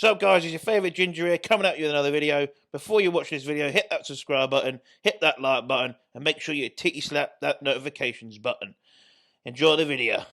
So guys, it's your favourite Ginger here, coming at you with another video. Before you watch this video, hit that subscribe button, hit that like button, and make sure you titty slap that notifications button. Enjoy the video.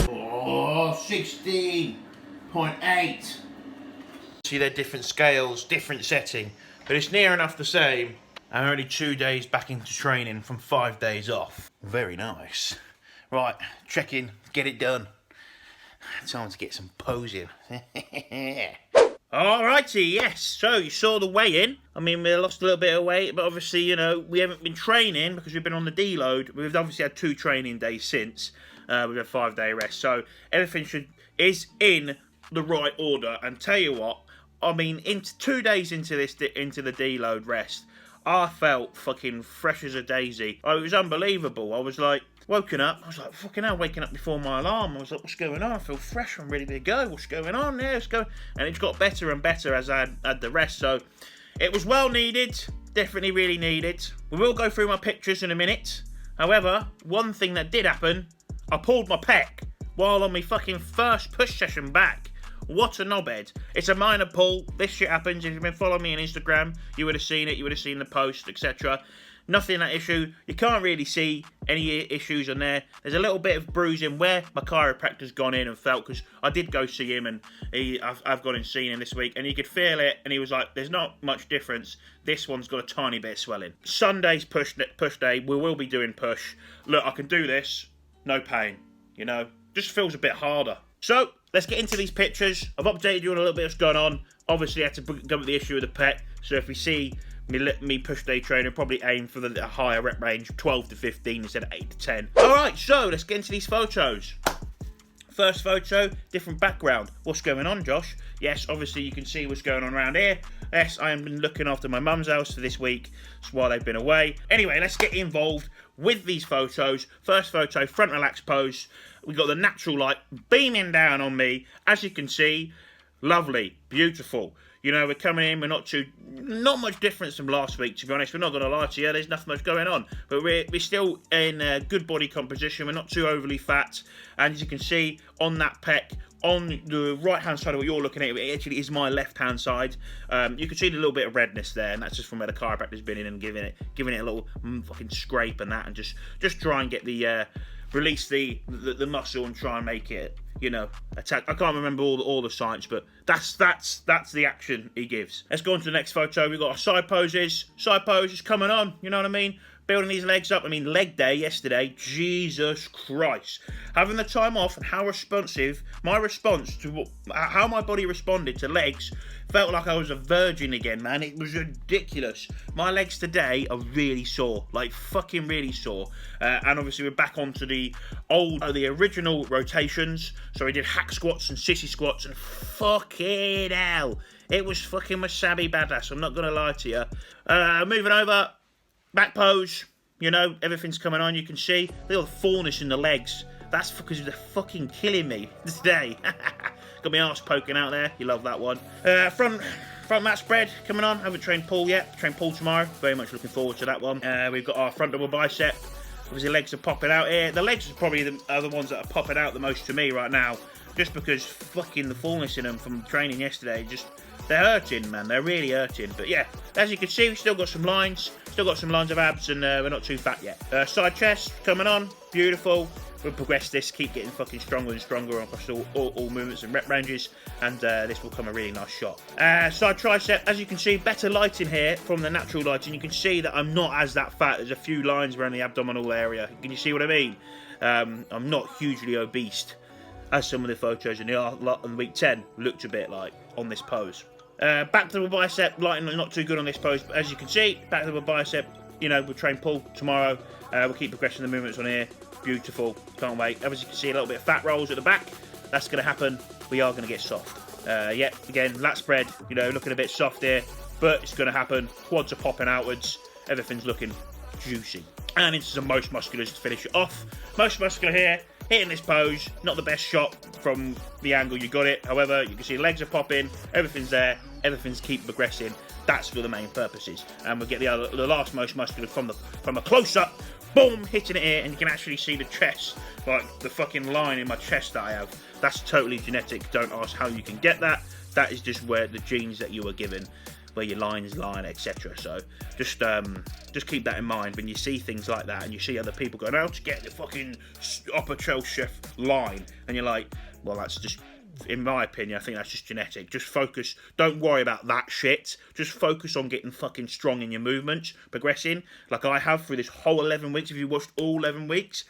Oh, 16.8. See, they're different scales, different setting, but it's near enough the same. I'm only 2 days back into training from 5 days off. Very nice. Right, check in, get it done. Time to get some posing. Alrighty, yes. So you saw the weigh-in. I mean, we lost a little bit of weight, but obviously, you know, we haven't been training because we've been on the deload. We've obviously had 2 training days since. We've had a 5-day rest, so everything is in the right order. And tell you what, I mean, 2 days into the deload rest, I felt fucking fresh as a daisy. Oh, it was unbelievable. I was like, woken up, I was like, fucking hell, waking up before my alarm. I was like, what's going on? I feel fresh, I'm ready to go. What's going on? Yeah, let's go. And it's got better and better as I had the rest. So it was well needed, definitely really needed. We will go through my pictures in a minute. However, one thing that did happen, I pulled my pec while on my fucking first push session back. What a knobhead. It's a minor pull. This shit happens. If you've been following me on Instagram, you would have seen it. You would have seen the post, etc. Nothing that issue. You can't really see any issues on there. There's a little bit of bruising where my chiropractor's gone in and felt, because I did go see him and I've gone and seen him this week, and you could feel it, and he was like, there's not much difference. This one's got a tiny bit of swelling. Sunday's push day, we will be doing push. Look, I can do this, no pain, you know, just feels a bit harder. So let's get into these pictures. I've updated you on a little bit of what's going on. Obviously I had to go with the issue of the pec, so if we see me push day trainer, probably aim for the higher rep range, 12 to 15 instead of 8 to 10. Alright, so let's get into these photos. First photo, different background. What's going on, Josh? Yes, obviously you can see what's going on around here. Yes, I have been looking after my mum's house for this week while they've been away. Anyway, let's get involved with these photos. First photo, front relaxed pose. We've got the natural light beaming down on me. As you can see, lovely, beautiful. You know, we're coming in, we're not much difference from last week, to be honest. We're not going to lie to you, there's nothing much going on. But we're still in good body composition, we're not too overly fat. And as you can see, on that pec, on the right-hand side of what you're looking at, it actually is my left-hand side. You can see the little bit of redness there, and that's just from where the chiropractor's been in and giving it a little fucking scrape and that, and just try and get the, release the muscle and try and make it, you know, attack. I can't remember all the science, but that's the action he gives. Let's go on to the next photo. We've got our side poses. Side poses coming on, you know what I mean? Building these legs up. I mean, leg day yesterday, Jesus Christ. Having the time off and how responsive, my response to how my body responded to legs, felt like I was a virgin again, man. It was ridiculous. My legs today are really sore, like fucking really sore. And obviously we're back onto the original rotations. So we did hack squats and sissy squats, and fucking hell, it was fucking wasabi badass, I'm not gonna lie to you. Moving over. Back pose, you know, everything's coming on, you can see. Look at the fullness in the legs. That's because they're fucking killing me today. Got my arse poking out there, you love that one. Front mat spread coming on, haven't trained pull yet, train pull tomorrow. Very much looking forward to that one. We've got our front double bicep. Obviously legs are popping out here. The legs are probably the ones that are popping out the most to me right now. Just because fucking the fullness in them from training yesterday, they're hurting, man. They're really hurting. But yeah, as you can see, we've still got some lines. Still got some lines of abs, and we're not too fat yet. Side chest coming on. Beautiful. We'll progress this, keep getting fucking stronger and stronger across all movements and rep ranges, and this will come a really nice shot. Side tricep, as you can see, better lighting here from the natural lighting. You can see that I'm not as that fat. There's a few lines around the abdominal area. Can you see what I mean? I'm not hugely obese, as some of the photos in the week 10 looked a bit like on this pose. Back to the bicep, lighting not too good on this pose, but as you can see, back to the bicep, you know, we'll train pull tomorrow. We'll keep progressing the movements on here. Beautiful, can't wait. As you can see, a little bit of fat rolls at the back. That's going to happen. We are going to get soft. Again, lat spread, you know, looking a bit soft here, but it's going to happen. Quads are popping outwards. Everything's looking juicy. And into some most musculars to finish it off. Most muscular here. Hitting this pose, not the best shot from the angle you got it. However, you can see legs are popping, everything's there, everything's keep progressing. That's for the main purposes. And we'll get the last most muscular from a close-up boom, hitting it here, and you can actually see the chest, like the fucking line in my chest that I have. That's totally genetic. Don't ask how you can get that. That is just where the genes that you were given, where your lines line, etc. So just keep that in mind when you see things like that, and you see other people going out to get the fucking upper Chelsea line, and you're like, well, that's just, in my opinion, I think that's just genetic. Just focus. Don't worry about that shit. Just focus on getting fucking strong in your movements, progressing, like I have through this whole 11 weeks. If you watched all 11 weeks,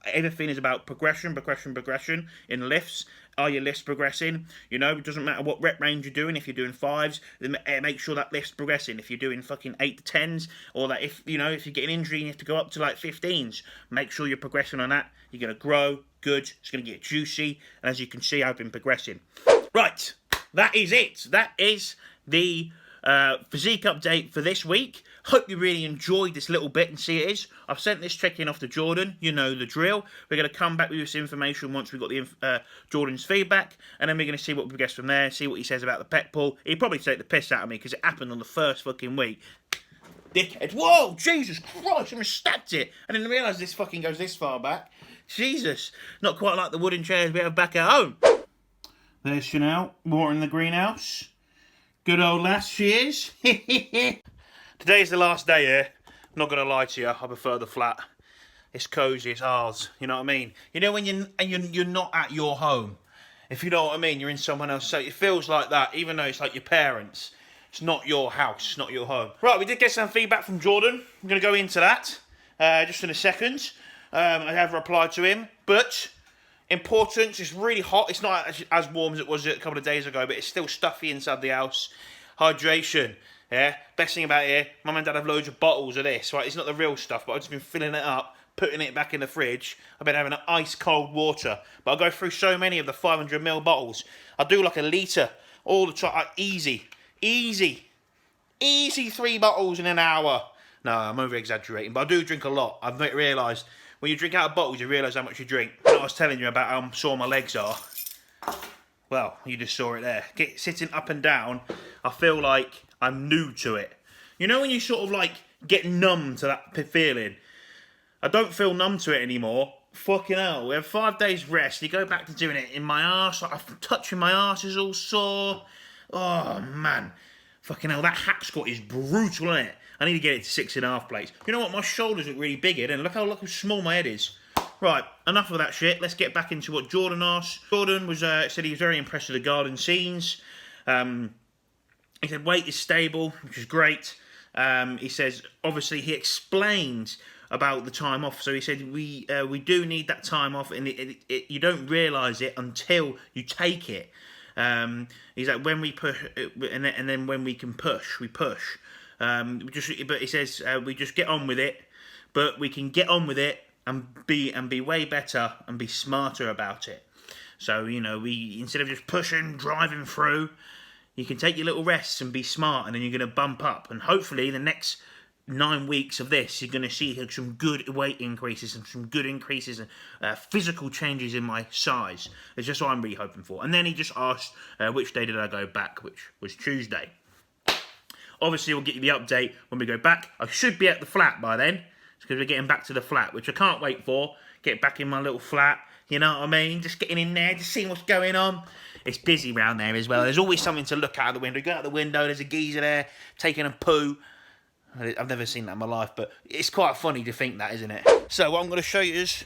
everything is about progression in lifts. Are your lifts progressing? You know, it doesn't matter what rep range you're doing. If you're doing 5s, then make sure that lift's progressing. If you're doing fucking 8 to 10s, or that if you get an injury and you have to go up to like 15s, make sure you're progressing on that. You're going to grow good. It's going to get juicy. And as you can see, I've been progressing. Right, that is it. That is the physique update for this week. Hope you really enjoyed this little bit and see it is. I've sent this check-in off to Jordan. You know the drill. We're going to come back with this information once we've got the Jordan's feedback, and then we're going to see what we progress from there, see what he says about the pec pull. He'd probably take the piss out of me because it happened on the first fucking week. Dickhead. Whoa, Jesus Christ, I almost stabbed it. I didn't realise this fucking goes this far back. Jesus. Not quite like the wooden chairs we have back at home. There's Chanel, watering the greenhouse. Good old lass she is. Today's the last day here. I'm not going to lie to you, I prefer the flat. It's cosy, it's ours, you know what I mean? You know when you're not at your home, if you know what I mean, you're in someone else, so it feels like that, even though it's like your parents. It's not your house, it's not your home. Right, we did get some feedback from Jordan. I'm going to go into that just in a second. I have replied to him, but important, it's really hot. It's not as warm as it was a couple of days ago, but it's still stuffy inside the house. Hydration. Yeah, best thing about here, Mum and Dad have loads of bottles of this, right? It's not the real stuff, but I've just been filling it up, putting it back in the fridge. I've been having ice cold water, but I go through so many of the 500ml bottles. I do like a litre all the time, easy 3 bottles in an hour. No, I'm over exaggerating, but I do drink a lot. I've realised when you drink out of bottles, you realise how much you drink. I was telling you about how sore my legs are. Well, you just saw it there. Sitting up and down, I feel like I'm new to it. You know when you sort of like get numb to that feeling? I don't feel numb to it anymore. Fucking hell, we have 5 days rest. You go back to doing it in my arse. Like, I'm touching my arse is all sore. Oh man, fucking hell, that hack squat is brutal, isn't it? I need to get it to 6.5 plates. You know what? My shoulders look really big here. Then look how small my head is. Right, enough of that shit. Let's get back into what Jordan asked. Jordan was said he was very impressed with the garden scenes. He said weight is stable, which is great. He says obviously he explained about the time off. So he said we do need that time off, and you don't realise it until you take it. He's like when we push, and then when we can push, we push. But he says we just get on with it. But we can get on with it and be way better and be smarter about it. So we instead of just pushing, driving through, you can take your little rests and be smart, and then you're going to bump up. And hopefully the next 9 weeks of this, you're going to see some good weight increases and some good increases and physical changes in my size. It's just what I'm really hoping for. And then he just asked, which day did I go back, which was Tuesday. Obviously, we'll get you the update when we go back. I should be at the flat by then, because we're getting back to the flat, which I can't wait for. Get back in my little flat, you know what I mean? Just getting in there, just seeing what's going on. It's busy round there as well. There's always something to look out of the window. You go out the window, there's a geezer there taking a poo. I've never seen that in my life, but it's quite funny to think that, isn't it? So what I'm going to show you is,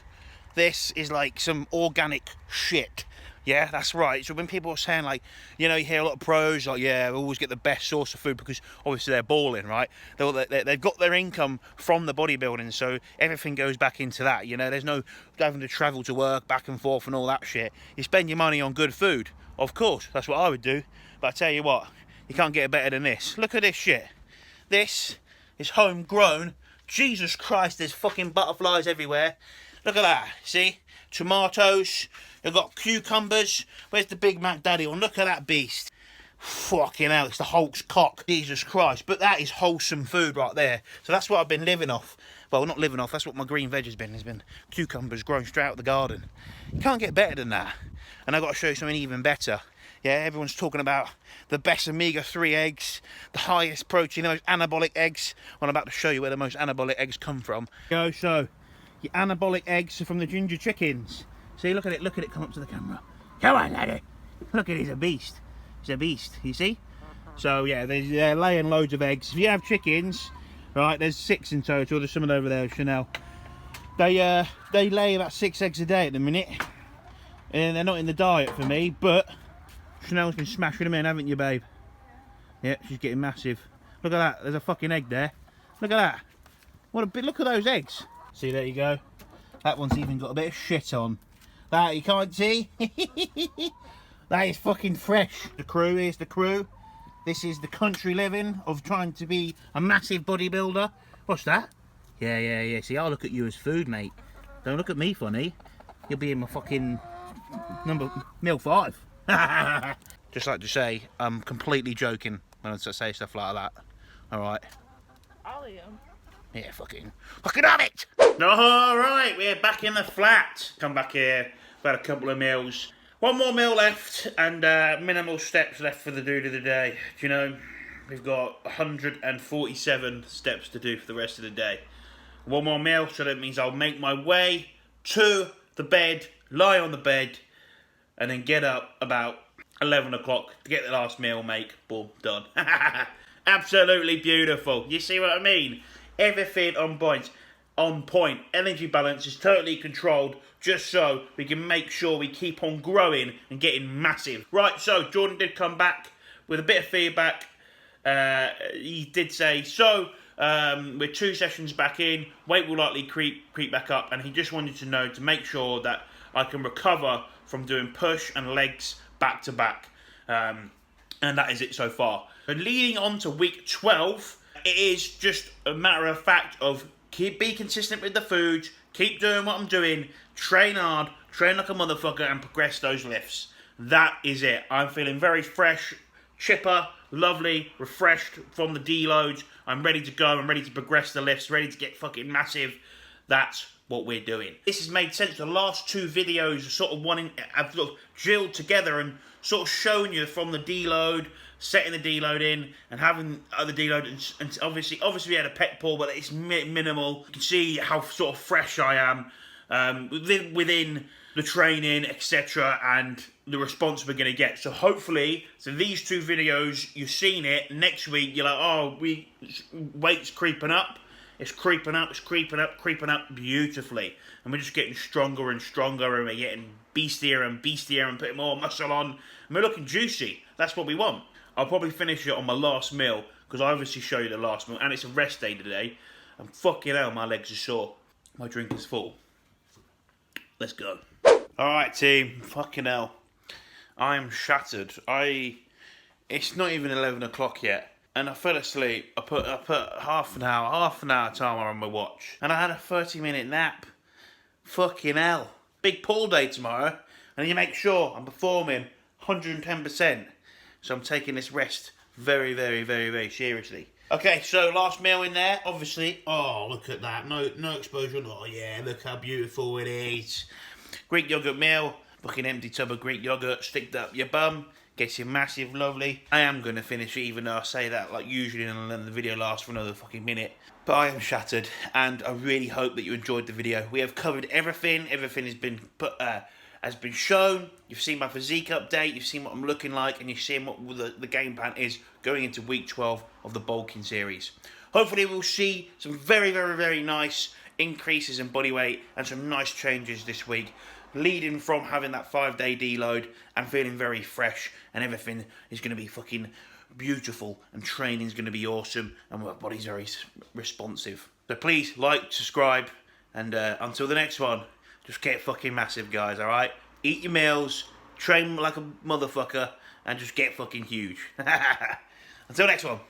this is like some organic shit. Yeah, that's right. So when people are saying like, you hear a lot of pros like, yeah, we always get the best source of food because obviously they're balling, right? They've got their income from the bodybuilding, so everything goes back into that. There's no having to travel to work back and forth and all that shit. You spend your money on good food, of course. That's what I would do. But I tell you what, you can't get better than this. Look at this shit. This is homegrown. Jesus Christ, there's fucking butterflies everywhere. Look at that. See? Tomatoes. You've got cucumbers. Where's the Big Mac Daddy one? Look at that beast. Fucking hell, it's the Hulk's cock. Jesus Christ. But that is wholesome food right there. So that's what I've been living off. Well, not living off. That's what my green veg has been. There's been cucumbers grown straight out of the garden. You can't get better than that. And I've got to show you something even better. Yeah, everyone's talking about the best omega-3 eggs, the highest protein, the most anabolic eggs. Well, I'm about to show you where the most anabolic eggs come from. So your anabolic eggs are from the ginger chickens. See, look at it, come up to the camera. Come on, laddie. Look at it, he's a beast. He's a beast, you see? So yeah, they're laying loads of eggs. If you have chickens, right, there's 6 in total. There's someone over there, Chanel. They lay about 6 eggs a day at the minute. And they're not in the diet for me, but Chanel's been smashing them in, haven't you, babe? Yeah, she's getting massive. Look at that, there's a fucking egg there. Look at that. What a bit, look at those eggs. See, there you go. That one's even got a bit of shit on. That you can't see. That is fucking fresh. The crew, here's the crew. This is the country living of trying to be a massive bodybuilder. What's that? Yeah. See, I'll look at you as food, mate. Don't look at me funny. You'll be in my fucking meal 5. Just like to say, I'm completely joking when I say stuff like that. Alright. All of you. Yeah, fucking have it! Alright, we're back in the flat. Come back here, about a couple of meals. One more meal left, and minimal steps left for the dude of the day. Do you know, we've got 147 steps to do for the rest of the day. One more meal, so that means I'll make my way to the bed, lie on the bed, and then get up about 11 o'clock to get the last meal, make. Boom, done. Absolutely beautiful. You see what I mean? Everything on point. Energy balance is totally controlled, just so we can make sure we keep on growing and getting massive. Right, so Jordan did come back with a bit of feedback. He did say, we're 2 sessions back in, weight will likely creep back up, and he just wanted to know to make sure that I can recover from doing push and legs back to back. And that is it so far. But leading on to week 12, it is just a matter of fact of be consistent with the food, keep doing what I'm doing, train hard, train like a motherfucker, and progress those lifts. That is it. I'm feeling very fresh, chipper, lovely, refreshed from the deloads. I'm ready to go. I'm ready to progress the lifts, ready to get fucking massive. That's what we're doing. This has made sense. The last 2 videos are sort of I've sort of drilled together and sort of shown you from the deload, setting the deload in and having other deload, and obviously we had a pec pull, but it's minimal. You can see how sort of fresh I am within the training, etc., and the response we're going to get. So hopefully, these 2 videos, you've seen it. Next week, you're like, oh, weight's creeping up. It's creeping up beautifully. And we're just getting stronger and stronger, and we're getting beastier and putting more muscle on. And we're looking juicy. That's what we want. I'll probably finish it on my last meal, because I obviously show you the last meal, and it's a rest day today. And fucking hell, my legs are sore. My drink is full. Let's go. Alright, team. Fucking hell. I am shattered. It's not even 11 o'clock yet. And I fell asleep. I put half an hour timer on my watch. And I had a 30-minute nap. Fucking hell. Big pull day tomorrow. And you make sure I'm performing 110%. So I'm taking this rest very, very, very, very seriously. Okay, so last meal in there, obviously. Oh, look at that. No exposure. Oh, yeah, look how beautiful it is. Greek yogurt meal. Fucking empty tub of Greek yogurt. Sticked up your bum. Gets you massive, lovely. I am going to finish it, even though I say that like usually, and then the video lasts for another fucking minute. But I am shattered, and I really hope that you enjoyed the video. We have covered everything. Everything has been shown. You've seen my physique update. You've seen what I'm looking like, and you've seen what the game plan is going into week 12 of the bulking series. Hopefully, we'll see some very, very, very nice increases in body weight and some nice changes this week, leading from having that 5-day deload and feeling very fresh, and everything is going to be fucking beautiful, and training's going to be awesome, and my body's very responsive. So please like, subscribe, and until the next one, just get fucking massive, guys, alright? Eat your meals, train like a motherfucker, and just get fucking huge. Until next one.